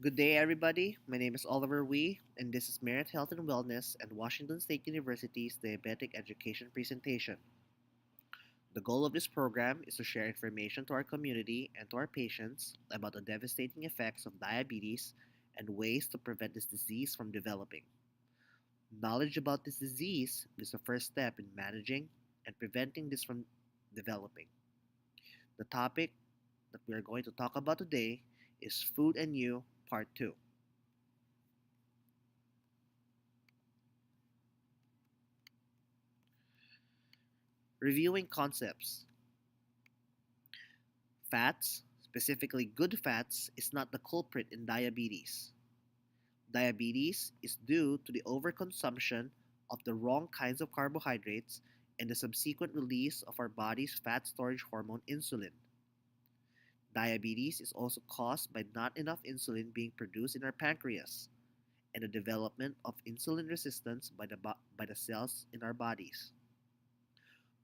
Good day, everybody. My name is Oliver Wee, and this is Merit Health and Wellness and Washington State University's Diabetic Education presentation. The goal of this program is to share information to our community and to our patients about the devastating effects of diabetes and ways to prevent this disease from developing. Knowledge about this disease is the first step in managing and preventing this from developing. The topic that we are going to talk about today is Food and You, Part 2. Reviewing concepts. Fats, specifically good fats, is not the culprit in diabetes. Diabetes is due to the overconsumption of the wrong kinds of carbohydrates and the subsequent release of our body's fat storage hormone insulin. Diabetes is also caused by not enough insulin being produced in our pancreas and the development of insulin resistance by the cells in our bodies.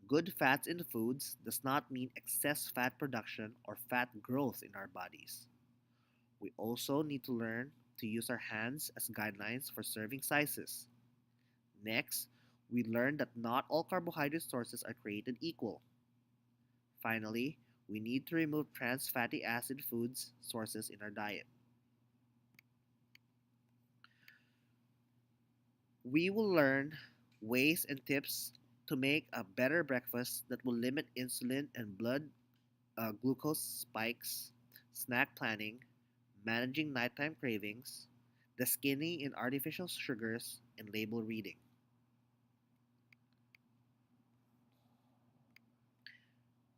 Good fats in foods does not mean excess fat production or fat growth in our bodies. We also need to learn to use our hands as guidelines for serving sizes. Next, we learn that not all carbohydrate sources are created equal. Finally, we need to remove trans fatty acid foods sources in our diet. We will learn ways and tips to make a better breakfast that will limit insulin and blood glucose spikes, snack planning, managing nighttime cravings, the skinny in artificial sugars, and label reading.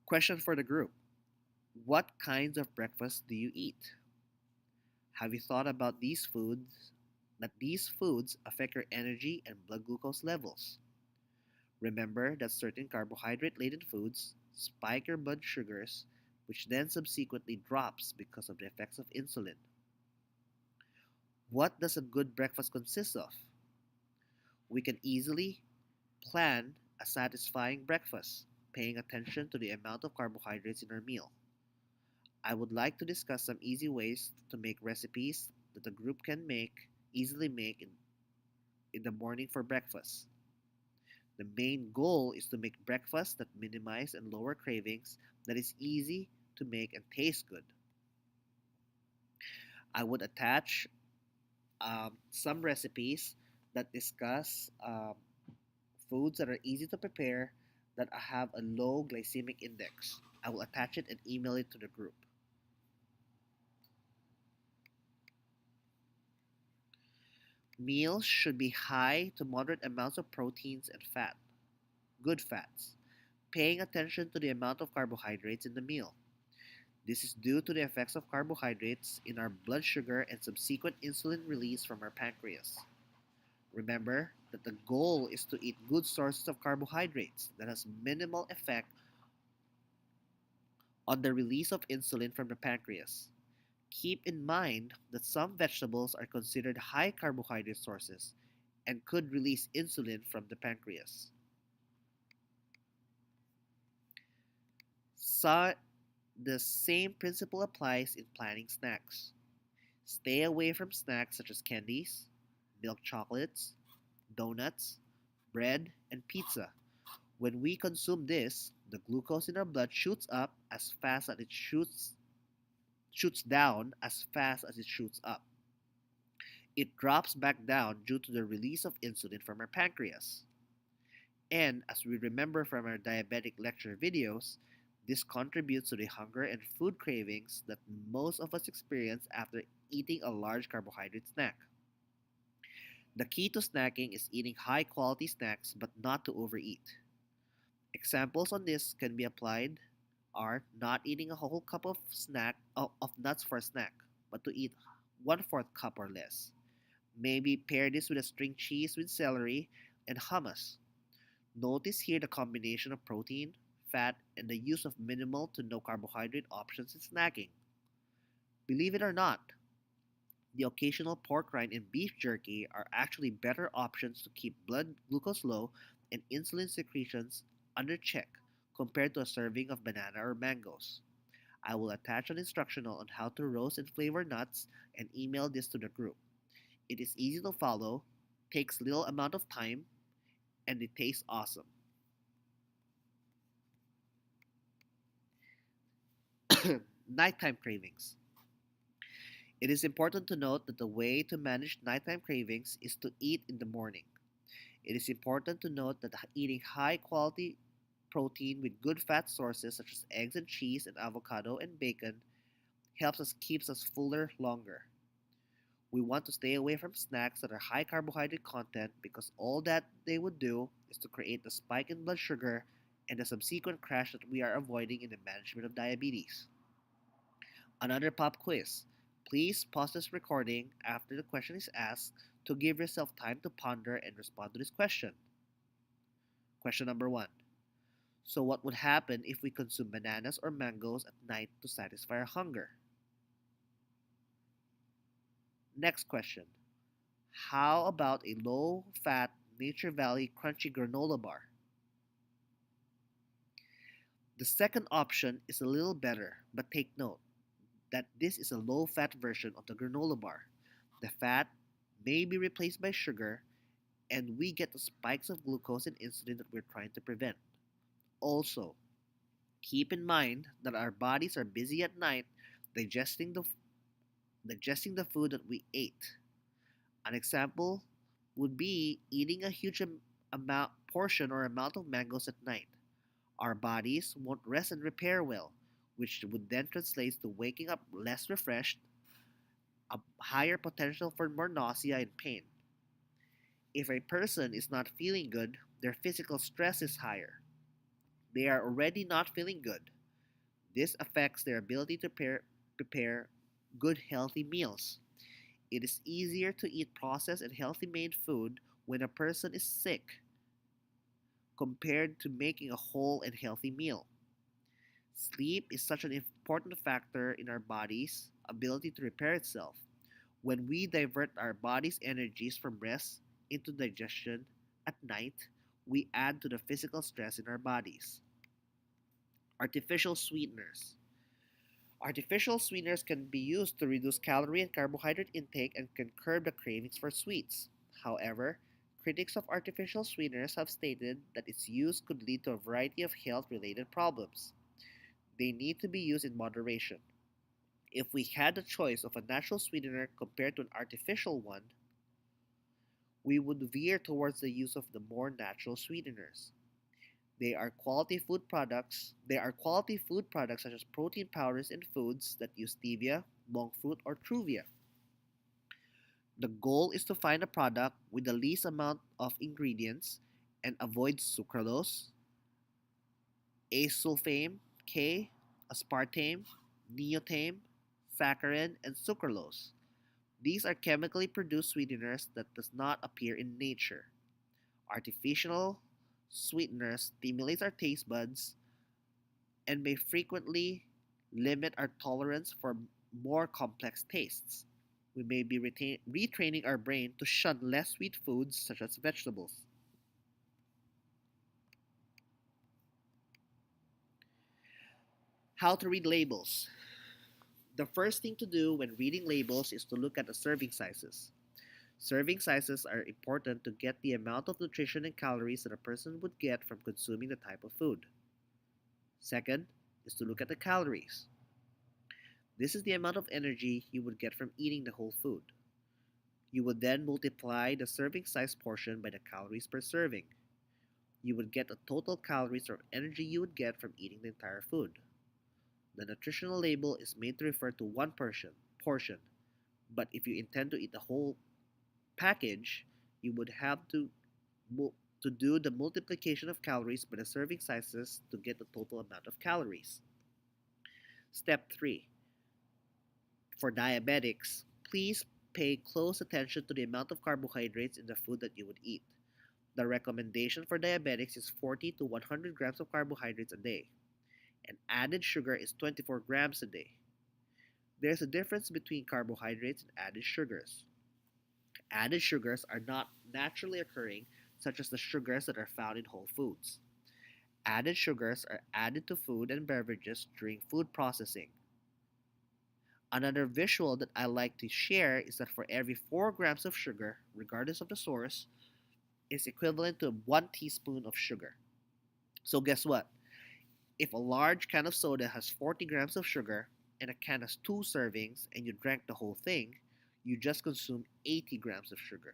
Question for the group. What kinds of breakfast do you eat? Have you thought about these foods affect your energy and blood glucose levels? Remember that certain carbohydrate laden foods spike your blood sugars, which then subsequently drops because of the effects of insulin. What does a good breakfast consist of? We can easily plan a satisfying breakfast, paying attention to the amount of carbohydrates in our meal. I would like to discuss some easy ways to make recipes that the group can easily make in the morning for breakfast. The main goal is to make breakfast that minimize and lower cravings, that is easy to make and taste good. I would attach some recipes that discuss foods that are easy to prepare that have a low glycemic index. I will attach it and email it to the group. Meals should be high to moderate amounts of proteins and fat, good fats, paying attention to the amount of carbohydrates in the meal. This is due to the effects of carbohydrates in our blood sugar and subsequent insulin release from our pancreas. Remember that the goal is to eat good sources of carbohydrates that has minimal effect on the release of insulin from the pancreas. Keep in mind that some vegetables are considered high carbohydrate sources and could release insulin from the pancreas. So, the same principle applies in planning snacks. Stay away from snacks such as candies, milk chocolates, donuts, bread, and pizza. When we consume this, the glucose in our blood shoots up as fast as it shoots down as fast as it shoots up. It drops back down due to the release of insulin from our pancreas. And as we remember from our diabetic lecture videos, this contributes to the hunger and food cravings that most of us experience after eating a large carbohydrate snack. The key to snacking is eating high quality snacks but not to overeat. Examples on this can be applied are not eating a whole cup of nuts for a snack, but to eat 1/4 cup or less. Maybe pair this with a string cheese with celery and hummus. Notice here the combination of protein, fat, and the use of minimal to no carbohydrate options in snacking. Believe it or not, the occasional pork rind and beef jerky are actually better options to keep blood glucose low and insulin secretions under check compared to a serving of banana or mangoes. I will attach an instructional on how to roast and flavor nuts and email this to the group. It is easy to follow, takes little amount of time, and it tastes awesome. Nighttime cravings. It is important to note that the way to manage nighttime cravings is to eat in the morning. It is important to note that eating high quality protein with good fat sources such as eggs and cheese and avocado and bacon helps us keeps us fuller longer. We want to stay away from snacks that are high carbohydrate content because all that they would do is to create the spike in blood sugar and the subsequent crash that we are avoiding in the management of diabetes. Another pop quiz. Please pause this recording after the question is asked to give yourself time to ponder and respond to this question. Question number 1. So, what would happen if we consume bananas or mangoes at night to satisfy our hunger? Next question. How about a low fat Nature Valley crunchy granola bar? The second option is a little better, but take note that this is a low fat version of the granola bar. The fat may be replaced by sugar, and we get the spikes of glucose and insulin that we're trying to prevent. Also, keep in mind that our bodies are busy at night digesting the food that we ate. An example would be eating a huge amount portion or amount of mangoes at night. Our bodies won't rest and repair well, which would then translate to waking up less refreshed, a higher potential for more nausea and pain. If a person is not feeling good, their physical stress is higher. They are already not feeling good. This affects their ability to prepare good, healthy meals. It is easier to eat processed and healthy made food when a person is sick compared to making a whole and healthy meal. Sleep is such an important factor in our body's ability to repair itself. When we divert our body's energies from rest into digestion at night, we add to the physical stress in our bodies. Artificial sweeteners. Artificial sweeteners can be used to reduce calorie and carbohydrate intake and can curb the cravings for sweets. However, critics of artificial sweeteners have stated that its use could lead to a variety of health related problems. They need to be used in moderation. If we had the choice of a natural sweetener compared to an artificial one, we would veer towards the use of the more natural sweeteners. They are quality food products such as protein powders and foods that use stevia, monk fruit, or truvia. The goal is to find a product with the least amount of ingredients and avoid sucralose, asulfame, K, aspartame, neotame, saccharin, and sucralose. These are chemically produced sweeteners that does not appear in nature. Artificial sweeteners stimulate our taste buds and may frequently limit our tolerance for more complex tastes. We may be retraining our brain to shun less sweet foods such as vegetables. How to read labels. The first thing to do when reading labels is to look at the serving sizes. Serving sizes are important to get the amount of nutrition and calories that a person would get from consuming the type of food. Second is to look at the calories. This is the amount of energy you would get from eating the whole food. You would then multiply the serving size portion by the calories per serving. You would get the total calories or energy you would get from eating the entire food. The nutritional label is made to refer to one portion, but if you intend to eat the whole package, you would have to do the multiplication of calories by the serving sizes to get the total amount of calories. Step 3. For diabetics, please pay close attention to the amount of carbohydrates in the food that you would eat. The recommendation for diabetics is 40 to 100 grams of carbohydrates a day, and added sugar is 24 grams a day. There's a difference between carbohydrates and added sugars. Added sugars are not naturally occurring, such as the sugars that are found in whole foods. Added sugars are added to food and beverages during food processing. Another visual that I like to share is that for every 4 grams of sugar, regardless of the source, is equivalent to 1 teaspoon of sugar. So guess what? If a large can of soda has 40 grams of sugar and a can has 2 servings and you drank the whole thing, you just consumed 80 grams of sugar,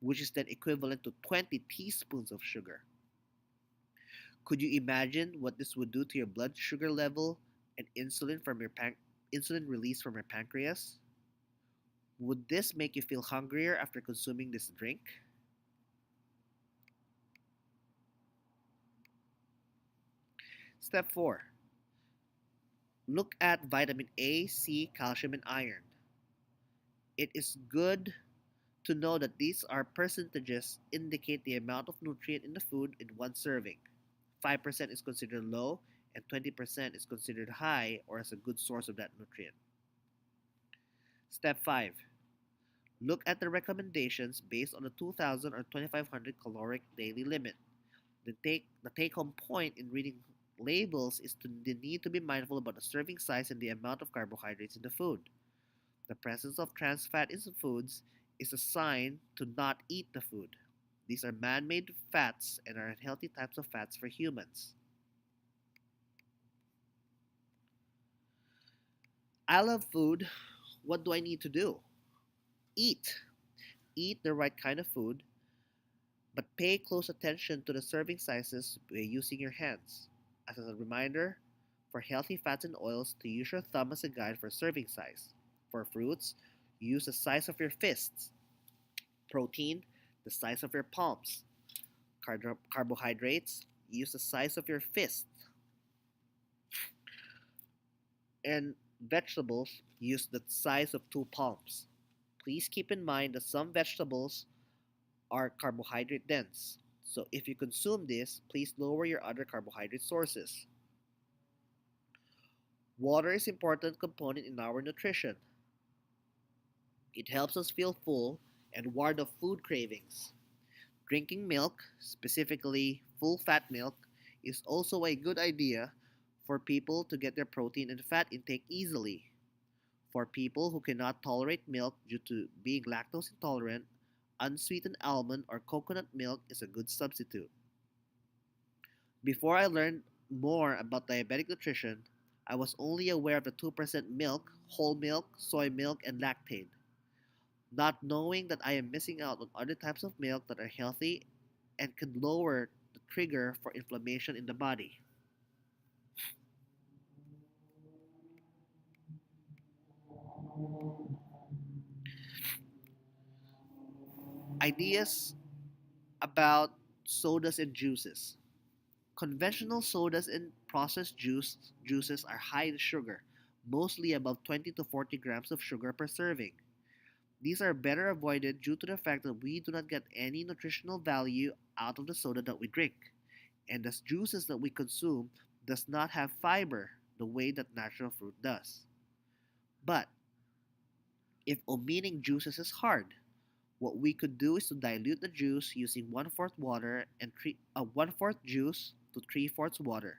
which is then equivalent to 20 teaspoons of sugar. Could you imagine what this would do to your blood sugar level and insulin release from your pancreas? Would this make you feel hungrier after consuming this drink? Step 4. Look at vitamin A, C, calcium, and iron. It is good to know that these are percentages indicate the amount of nutrient in the food in one serving. 5% is considered low and 20% is considered high or as a good source of that nutrient. Step 5. Look at the recommendations based on the 2000 or 2500 caloric daily limit. The take home point in reading labels is the need to be mindful about the serving size and the amount of carbohydrates in the food. The presence of trans fat in foods is a sign to not eat the food. These are man made fats and are unhealthy types of fats for humans. I love food. What do I need to do? Eat. Eat the right kind of food, but pay close attention to the serving sizes by using your hands. As a reminder, for healthy fats and oils, to use your thumb as a guide for serving size. For fruits, use the size of your fists. Protein, the size of your palms. Carbohydrates, use the size of your fist. And vegetables, use the size of 2 palms. Please keep in mind that some vegetables are carbohydrate dense. So if you consume this, please lower your other carbohydrate sources. Water is an important component in our nutrition. It helps us feel full and ward off food cravings. Drinking milk, specifically full fat milk, is also a good idea for people to get their protein and fat intake easily. For people who cannot tolerate milk due to being lactose intolerant, unsweetened almond or coconut milk is a good substitute. Before I learned more about diabetic nutrition, I was only aware of the 2% milk, whole milk, soy milk, and lactate, not knowing that I am missing out on other types of milk that are healthy and can lower the trigger for inflammation in the body. Ideas about sodas and juices. Conventional sodas and juices are high in sugar, mostly above 20 to 40 grams of sugar per serving. These are better avoided due to the fact that we do not get any nutritional value out of the soda that we drink, and the juices that we consume does not have fiber the way that natural fruit does. But if omitting juices is hard, what we could do is to dilute the juice using one-fourth water and one-fourth juice to three-fourths water,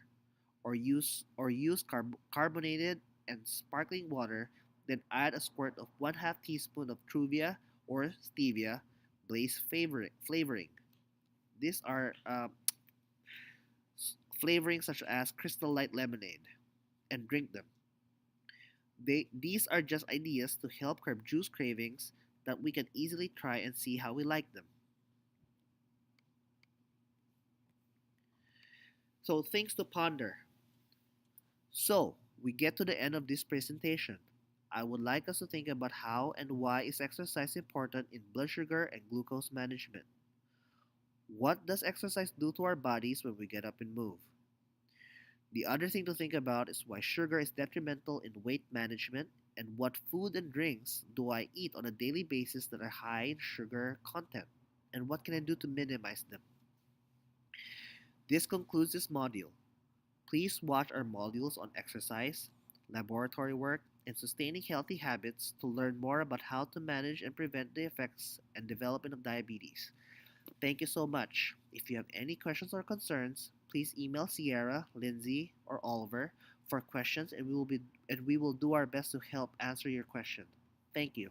or use carbonated and sparkling water, then add a squirt of one-half teaspoon of Truvia or stevia blaze flavoring. These are flavorings such as Crystal Light lemonade, and drink them. These are just ideas to help curb juice cravings that we can easily try and see how we like them. So, things to ponder. So, we get to the end of this presentation. I would like us to think about how and why is exercise important in blood sugar and glucose management. What does exercise do to our bodies when we get up and move? The other thing to think about is why sugar is detrimental in weight management and what food and drinks do I eat on a daily basis that are high in sugar content and what can I do to minimize them. This concludes this module. Please watch our modules on exercise, laboratory work, and sustaining healthy habits to learn more about how to manage and prevent the effects and development of diabetes. Thank you so much. If you have any questions or concerns, please email Sierra, Lindsay, or Oliver for questions, and we will do our best to help answer your question. Thank you.